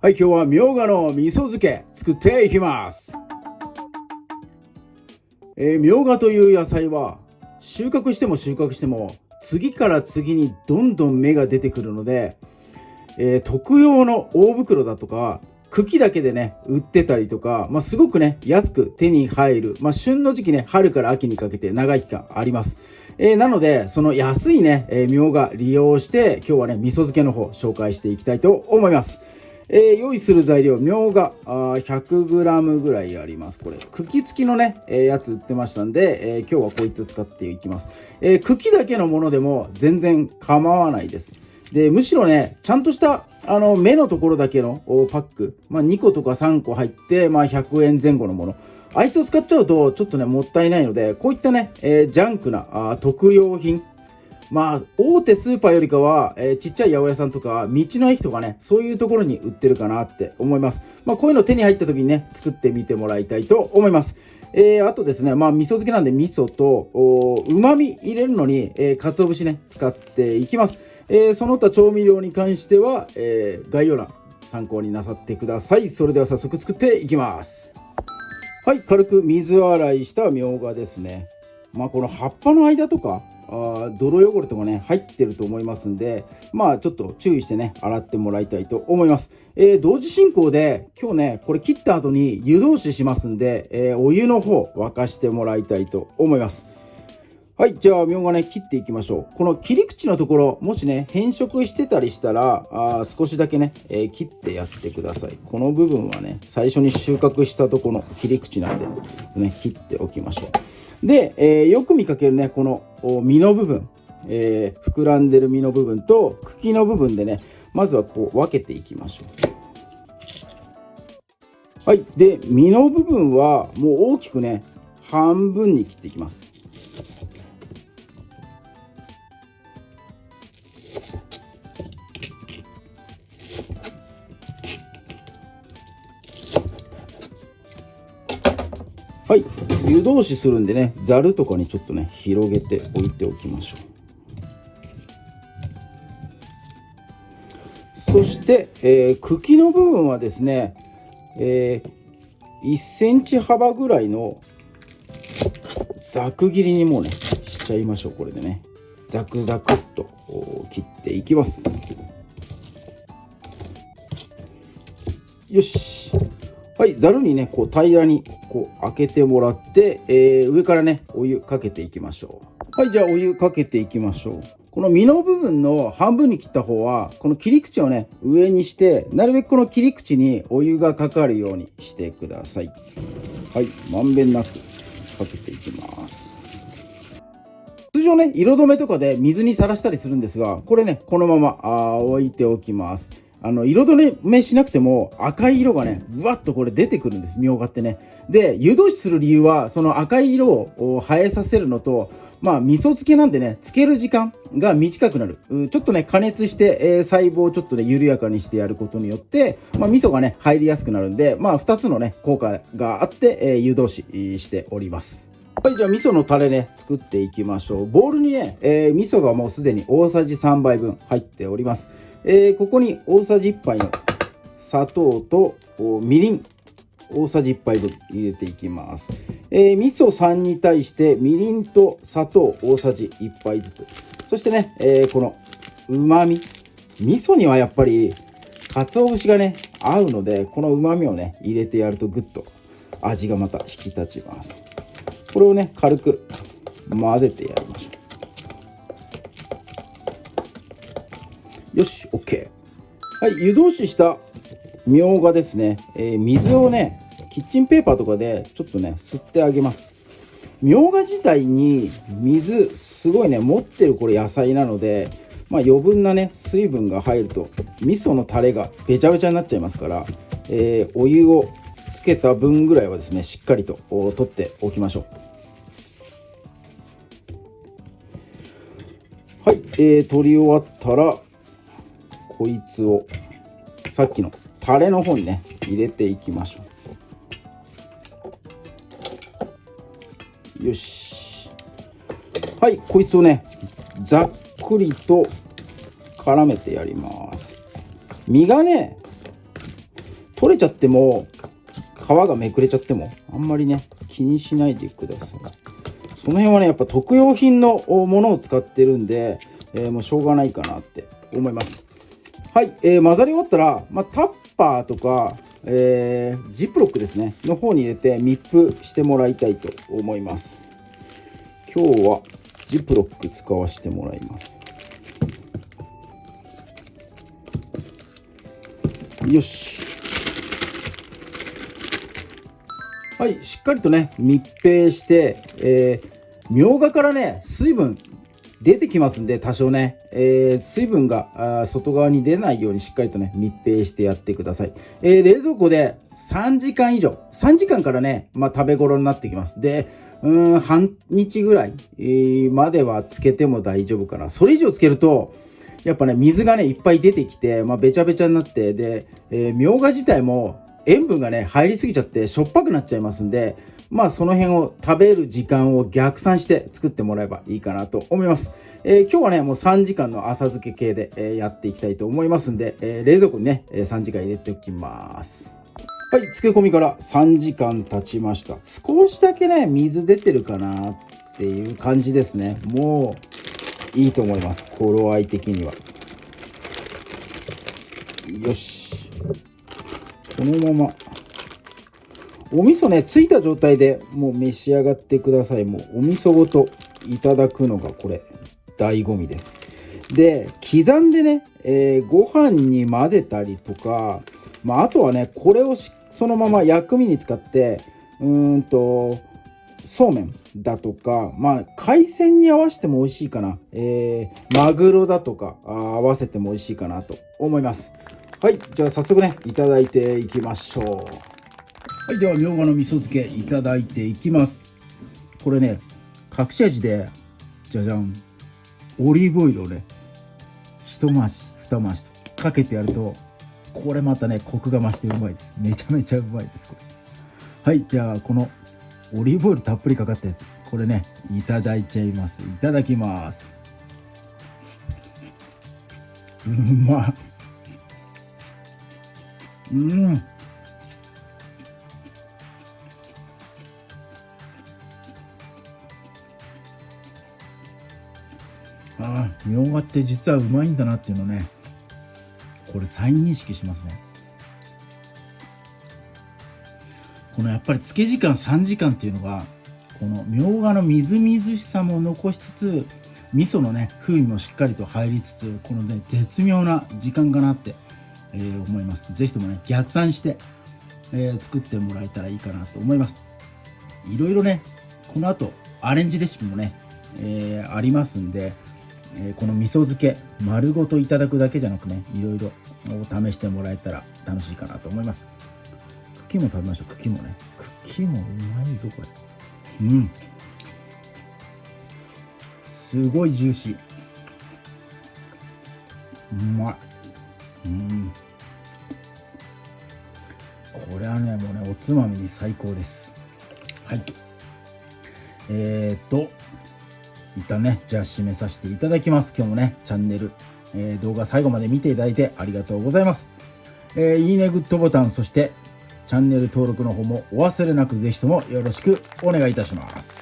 はい、今日はみょうがの味噌漬け作っていきます。みょうがという野菜は収穫しても次から次にどんどん芽が出てくるので、特用の大袋だとか茎だけでね売ってたりとか、すごくね安く手に入る、旬の時期ね春から秋にかけて長い期間あります。なのでその安いねみょうが利用して今日はね味噌漬けの方紹介していきたいと思います。用意する材料、みょうが 100g ぐらいあります。これ茎付きのね、やつ売ってましたんで、今日はこいつ使っていきます。茎だけのものでも全然構わないです。でむしろねちゃんとした芽のところだけのパック、2個とか3個入って、100円前後のもの、あいつを使っちゃうとちょっとねもったいないので、こういったね、ジャンクな特用品、大手スーパーよりかは、ちっちゃい八百屋さんとか道の駅とかね、そういうところに売ってるかなって思います。こういうの手に入った時にね作ってみてもらいたいと思います。あとですね、味噌漬けなんで味噌とうまみ入れるのに、鰹節ね使っていきます。その他調味料に関しては、概要欄参考になさってください。それでは早速作っていきます。はい、軽く水洗いしたみょうがですね。この葉っぱの間とか泥汚れとかね入ってると思いますんで、ちょっと注意してね洗ってもらいたいと思います。同時進行で今日ねこれ切った後に湯通ししますんで、お湯の方沸かしてもらいたいと思います。はい、じゃあみょうがね切っていきましょう。この切り口のところもしね変色してたりしたら少しだけね、切ってやってください。この部分はね最初に収穫したところの切り口なんでね切っておきましょう。で、よく見かけるねこの実の部分、膨らんでる実の部分と茎の部分でねまずはこう分けていきましょう。はい、で実の部分はもう大きくね半分に切っていきます。はい、湯通しするんでねざるとかにちょっとね広げておいておきましょう。そして、茎の部分はですね、1センチ幅ぐらいのざく切りにもうねしちゃいましょう。これでねザクザクっと切っていきます。よし、はい、ざるにねこう平らにこう開けてもらって、上からねお湯かけていきましょう。はい、じゃあお湯かけていきましょう。この実の部分の半分に切った方はこの切り口をね上にして、なるべくこの切り口にお湯がかかるようにしてください。はい、まんべんなくかけていきます。通常ね色止めとかで水にさらしたりするんですが、これねこのまま置いておきます。色止めしなくても赤い色がねぶわっとこれ出てくるんです、みょうがってね。で湯通しする理由はその赤い色を映えさせるのと、味噌漬けなんでね漬ける時間が短くなる。ちょっとね加熱して、細胞をちょっとね緩やかにしてやることによって、味噌がね入りやすくなるんで、2つのね効果があって、湯通ししております。はい、じゃあ味噌のタレね作っていきましょう。ボウルにね、味噌がもうすでに大さじ3杯分入っております。ここに大さじ1杯の砂糖とみりん大さじ1杯分入れていきます。味噌3に対してみりんと砂糖大さじ1杯ずつ。そしてね、このうまみ、味噌にはやっぱり鰹節がね合うので、このうまみをね入れてやるとぐっと味がまた引き立ちます。これをね軽く混ぜてやりましょう。よし OK。 はい、湯通ししたみょうがですね、水をねキッチンペーパーとかでちょっとね吸ってあげます。みょうが自体に水すごいね持ってるこれ野菜なので、余分なね水分が入ると味噌のタレがべちゃべちゃになっちゃいますから、お湯をつけた分ぐらいはですねしっかりと取っておきましょう。はい、取り終わったらこいつをさっきのタレの方にね入れていきましょう。よし、はい、こいつをねざっくりと絡めてやります。身がね取れちゃっても皮がめくれちゃってもあんまりね気にしないでください。その辺はねやっぱ特用品のものを使ってるんで、もうしょうがないかなって思います。はい、混ざり終わったら、タッパーとか、ジップロックですねの方に入れて密封してもらいたいと思います。今日はジップロック使わせてもらいます。よし。はい、しっかりとね密閉して、みょうがからね水分出てきますんで、多少ね、水分が外側に出ないようにしっかりとね密閉してやってください。冷蔵庫で3時間以上、3時間からね、食べ頃になってきます。で、半日ぐらいまではつけても大丈夫かな。それ以上つけるとやっぱね水がねいっぱい出てきて、べちゃべちゃになって、で、みょうが自体も塩分がね入りすぎちゃってしょっぱくなっちゃいますんで、その辺を食べる時間を逆算して作ってもらえばいいかなと思います。今日はねもう3時間の浅漬け系で、やっていきたいと思いますんで、冷蔵庫にね3時間入れておきます。はい、漬け込みから3時間経ちました。少しだけね水出てるかなっていう感じですね。もういいと思います、頃合い的には。よし、このままお味噌ねついた状態でもう召し上がってください。もうお味噌ごといただくのがこれ醍醐味です。で、刻んでね、ご飯に混ぜたりとか、あとはねこれをそのまま薬味に使ってそうめんだとか、海鮮に合わせても美味しいかな、マグロだとか合わせても美味しいかなと思います。はい、じゃあ早速ねいただいていきましょう。はい、ではみょうがの味噌漬けいただいていきます。これね隠し味でじゃじゃん、オリーブオイルをね一回し二回しとかけてやると、これまたねコクが増してうまいです。めちゃめちゃうまいですこれ。はい、じゃあこのオリーブオイルたっぷりかかったやつ、これねいただいちゃいます。いただきます。うまっ。みょうがって実はうまいんだなっていうのね、これ再認識しますね。このやっぱり漬け時間3時間っていうのが、このみょうがのみずみずしさも残しつつ、味噌のね風味もしっかりと入りつつ、このね絶妙な時間かなって、思います。ぜひともね逆算して、作ってもらえたらいいかなと思います。いろいろねこの後アレンジレシピもね、ありますんで、この味噌漬け丸ごといただくだけじゃなくね、いろいろ試してもらえたら楽しいかなと思います。茎も食べましょう。茎もね、茎もうまいぞこれ。すごいジューシー、うまい。これはねもうねおつまみに最高です。はい、一旦ねじゃあ締めさせていただきます。今日もねチャンネル、動画最後まで見ていただいてありがとうございます。いいねグッドボタン、そしてチャンネル登録の方もお忘れなく、ぜひともよろしくお願いいたします。